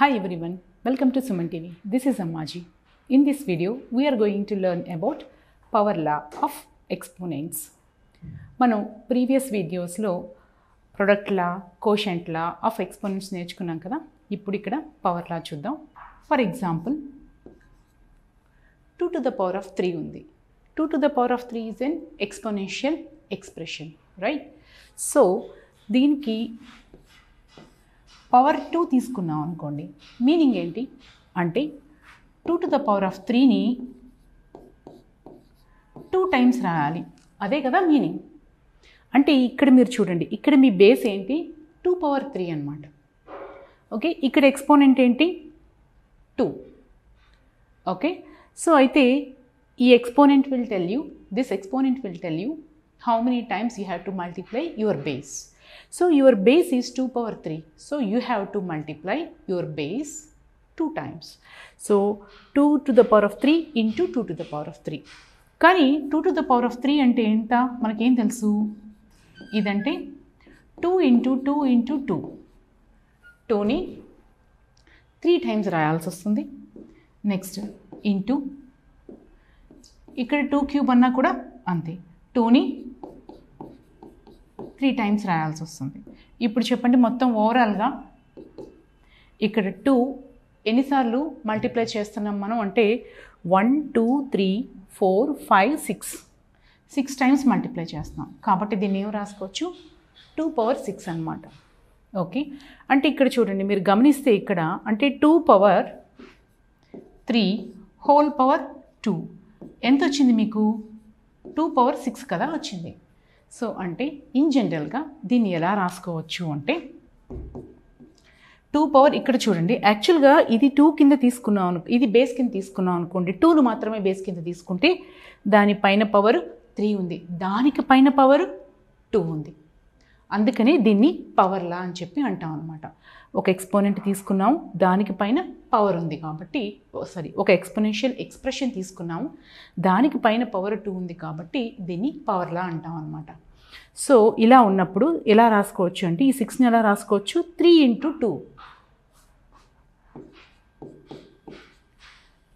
Hi everyone, welcome to Suman TV. This is Ammaji. In this video, we are going to learn about power law of exponents. మనం previous వీడియోస్లో product law, quotient law of exponents నేర్చుకున్నాం కదా. ఇప్పుడు ఇక్కడ power law చూద్దాం. For example 2 to the power of 3 ఉంది. 2 to the power of 3 is an exponential expression, right? So దీనికి power 2 తీసుకున్నాం అనుకోండి. మీనింగ్ ఏంటి అంటే 2 to the power of 3ని 2 times రాయాలి, అదే కదా మీనింగ్. అంటే ఇక్కడ మీరు చూడండి, ఇక్కడ మీ బేస్ ఏంటి 2 power 3 అనమాట. ఓకే, ఇక్కడ ఎక్స్పోనెంట్ ఏంటి 2. ఓకే, సో అయితే ఈ exponent will tell you, this exponent will tell you how many times you have to multiply your base. So your base is 2 power 3. So you have to multiply your base 2 times. So 2 to the power of 3 into 2 to the power of 3. కానీ 2 to the power of 3 అంటే ఎంత మనకేం తెలుసు, ఇదంటే 2 into 2 into 2. 2ని 3 times రాయాల్సి వస్తుంది. Next into ఇక్కడ 2 క్యూబ్ అన్నా కూడా అంతే, 2ని 3 టైమ్స్ రాయాల్సి వస్తుంది. ఇప్పుడు చెప్పండి, మొత్తం ఓవరాల్గా ఇక్కడ 2 ఎన్నిసార్లు మల్టిప్లై చేస్తున్నాం మనం అంటే 1 2 3 4 5 6 టైమ్స్ మల్టిప్లై చేస్తున్నాం. కాబట్టి దీన్ని ఏం రాసుకోవచ్చు 2 power 6 అనమాట. ఓకే, అంటే ఇక్కడ చూడండి, మీరు గమనిస్తే ఇక్కడ అంటే 2 power 3 హోల్ పవర్ 2 ఎంత వచ్చింది మీకు 2 power 6 కదా వచ్చింది. సో అంటే ఇన్ జనరల్గా దీన్ని ఎలా రాసుకోవచ్చు అంటే 2 పవర్ ఇక్కడ చూడండి, యాక్చువల్గా ఇది 2 కింద తీసుకున్నాం, ఇది బేస్ కింద తీసుకున్నాం అనుకోండి. 2ను మాత్రమే బేస్ కింద తీసుకుంటే దానిపైన పవర్ 3 ఉంది, దానికి పైన పవర్ 2 ఉంది. అందుకనే దీన్ని పవర్ లా అని చెప్పి అంటాం అనమాట. ఒక ఎక్స్పోనెంట్ తీసుకున్నాము, దానికి పైన పవర్ ఉంది కాబట్టి, ఒక ఎక్స్పోనెన్షియల్ ఎక్స్ప్రెషన్ తీసుకున్నాము, దానికి పైన పవర్ 2 ఉంది కాబట్టి దీన్ని పవర్ లా అంటాం అనమాట. సో ఇలా ఉన్నప్పుడు ఎలా రాసుకోవచ్చు అంటే ఈ 6ని ఎలా రాసుకోవచ్చు 3 into 2.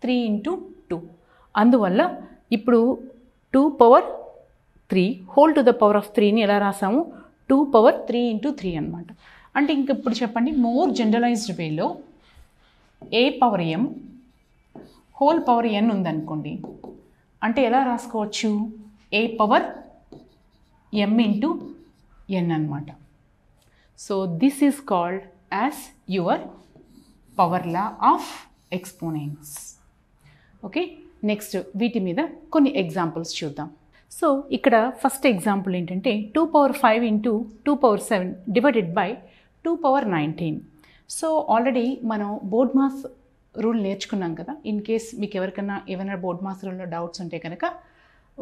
3 into 2. అందువల్ల ఇప్పుడు 2 power 3 whole to the power of 3ని ఎలా రాసాము 2 power 3 into 3 అనమాట. అంటే ఇంక ఇప్పుడు చెప్పండి, మోర్ జనరలైజ్డ్ వేలో a power m whole power n ఉందనుకోండి, అంటే ఎలా రాసుకోవచ్చు a power m into n అనమాట. So this is called as your power law of exponents. Okay, next వీటి మీద కొన్ని ఎగ్జాంపుల్స్ చూద్దాం. సో ఇక్కడ ఫస్ట్ ఎగ్జాంపుల్ ఏంటంటే 2 power 5 into 2 power 7 divided by 2 power 19. So already మనం బోర్డ్ మాస్ రూల్ నేర్చుకున్నాం కదా. ఇన్ కేస్ మీకు ఎవరికైనా ఏమైనా బోర్డ్ మాస్ రూల్లో డౌట్స్ ఉంటే కనుక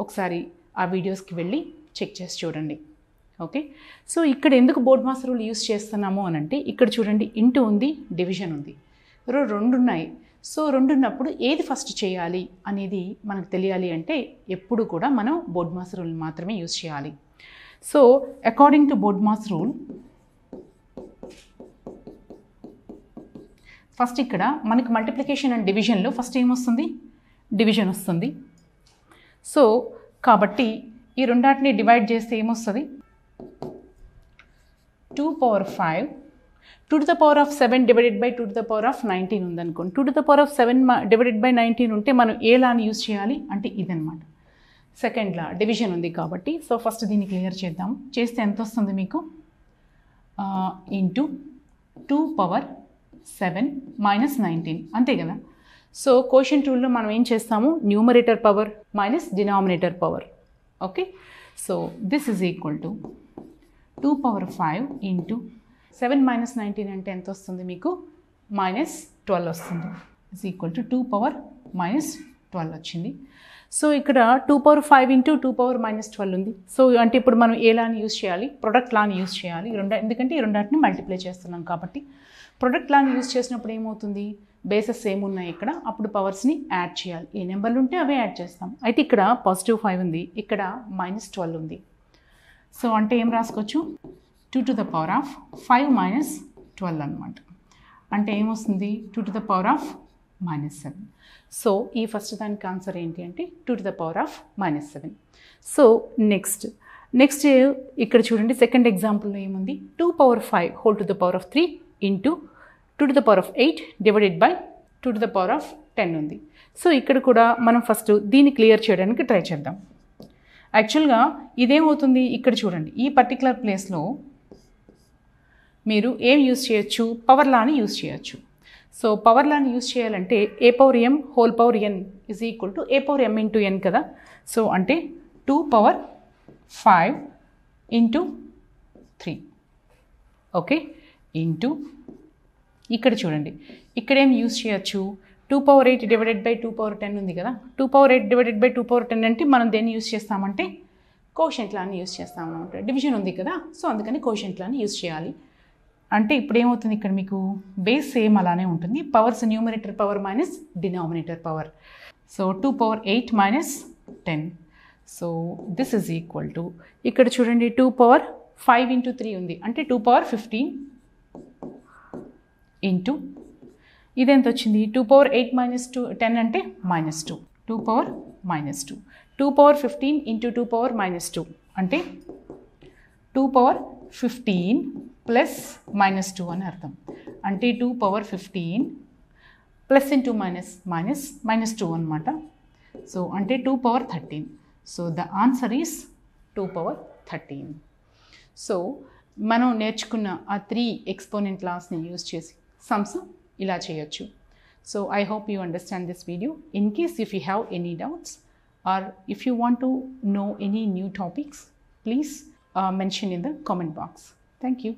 ఒకసారి ఆ వీడియోస్కి వెళ్ళి చెక్ చేసి చూడండి. ఓకే, సో ఇక్కడ ఎందుకు బోర్డ్ మాస్ రూల్ యూస్ చేస్తున్నాము అని అంటే ఇక్కడ చూడండి, ఇంటూ ఉంది, డివిజన్ ఉంది, రెండు ఉన్నాయి. సో రెండు ఉన్నప్పుడు ఏది ఫస్ట్ చేయాలి అనేది మనకు తెలియాలి అంటే ఎప్పుడు కూడా మనం బోర్డ్ మాస్ రూల్ మాత్రమే యూస్ చేయాలి. So according to board mass rule first ఇక్కడ మనకి మల్టిప్లికేషన్ అండ్ డివిజన్లో ఫస్ట్ ఏమొస్తుంది డివిజన్ వస్తుంది. సో కాబట్టి ఈ రెండాటిని డివైడ్ చేస్తే ఏమొస్తుంది 2 power 5 2 to the power of 7 divided by 2 to the power of 19 ఉందనుకోండి. 2 to the power of 7 divided by 19 ఉంటే మనం ఏ లాని యూజ్ చేయాలి అంటే ఇదనమాట, సెకండ్ లా, డివిజన్ ఉంది కాబట్టి. సో ఫస్ట్ దీన్ని క్లియర్ చేద్దాం. చేస్తే ఎంత వస్తుంది మీకు ఇంటూ 2 power 7 minus 19 అంతే కదా. సో కోషెంట్ రూల్లో మనం ఏం చేస్తాము, numerator power minus denominator power. Okay, so this is equal to 2 power 5 into 7 minus 19 అంటే ఎంత వస్తుంది మీకు -12 వస్తుంది. ఇస్ ఈక్వల్ టు 2 power -12 వచ్చింది. సో ఇక్కడ 2 power 5 ఇంటూ 2 power -12 ఉంది. సో అంటే ఇప్పుడు మనం ఏ లాని యూజ్ చేయాలి, ప్రొడక్ట్ లాని యూజ్ చేయాలి. ఎందుకంటే ఈ రెండాటిని మల్టిప్లై చేస్తున్నాం కాబట్టి ప్రొడక్ట్ లాని యూజ్ చేసినప్పుడు ఏమవుతుంది, బేసెస్ సేమ్ ఉన్నాయి ఇక్కడ, అప్పుడు పవర్స్ని యాడ్ చేయాలి. ఏ నెంబర్లు ఉంటే అవే యాడ్ చేస్తాం. అయితే ఇక్కడ +5 ఉంది, ఇక్కడ -12 ఉంది. సో అంటే ఏం రాసుకోవచ్చు 2 to the power of 5 minus 12 అనమాట. అంటే ఏమొస్తుంది 2 to the power of -7. So ఈ ఫస్ట్ దానికి ఆన్సర్ ఏంటి అంటే 2 to the power of -7. So next ఇక్కడ చూడండి సెకండ్ ఎగ్జాంపుల్లో ఏముంది 2 power 5 whole to the power of 3 into 2 to the power of 8 divided by 2 to the power of 10 ఉంది. So ఇక్కడ కూడా మనం ఫస్ట్ దీన్ని క్లియర్ చేయడానికి ట్రై చేద్దాం. యాక్చువల్గా ఇదేమవుతుంది ఇక్కడ చూడండి ఈ పర్టికులర్ ప్లేస్లో మీరు ఏం యూజ్ చేయొచ్చు, పవర్ లాని యూజ్ చేయొచ్చు. సో పవర్ లాని యూజ్ చేయాలంటే a power m whole power n is equal to a power m into n కదా. సో అంటే 2 power 5 ఇంటూ 3 ఓకే ఇంటూ ఇక్కడ చూడండి ఇక్కడ ఏం యూజ్ చేయొచ్చు 2 power 8 డివైడెడ్ బై 2 power 10 ఉంది కదా. 2 power 8 డివైడెడ్ బై 2 power 10 అంటే మనం దేన్ని యూజ్ చేస్తామంటే కోషెంట్ లాని యూజ్ చేస్తామన్నమాట. డివిజన్ ఉంది కదా, సో అందుకని కోషెంట్ లాని యూజ్ చేయాలి. అంటే ఇప్పుడు ఏమవుతుంది ఇక్కడ మీకు బేస్ సేమ్ అలానే ఉంటుంది. Powers numerator power minus denominator power. So 2 power 8 minus 10. So this is equal to ఇక్కడ చూడండి 2 power 5 ఇంటూ 3 ఉంది అంటే 2 power 15 ఇంటూ ఇదెంత వచ్చింది 2 power 8 మైనస్ 10 అంటే -2. 2 power -2. 2 power 15 ఇంటూ 2 power -2 అంటే 2 power 15 ప్లస్ -2 అని అర్థం. అంటే 2 power 15 ప్లస్ ఇంటూ -2 అనమాట. సో అంటే 2 power 13. So the answer is 2 power 13. సో మనం నేర్చుకున్న ఆ 3 ఎక్స్పోనెంట్ లాస్ని యూజ్ చేసి సమ్స్ ఇలా చేయొచ్చు. So I hope you understand this video. In case if you have any doubts or if you want to know any new topics, please mention in the comment box. Thank you.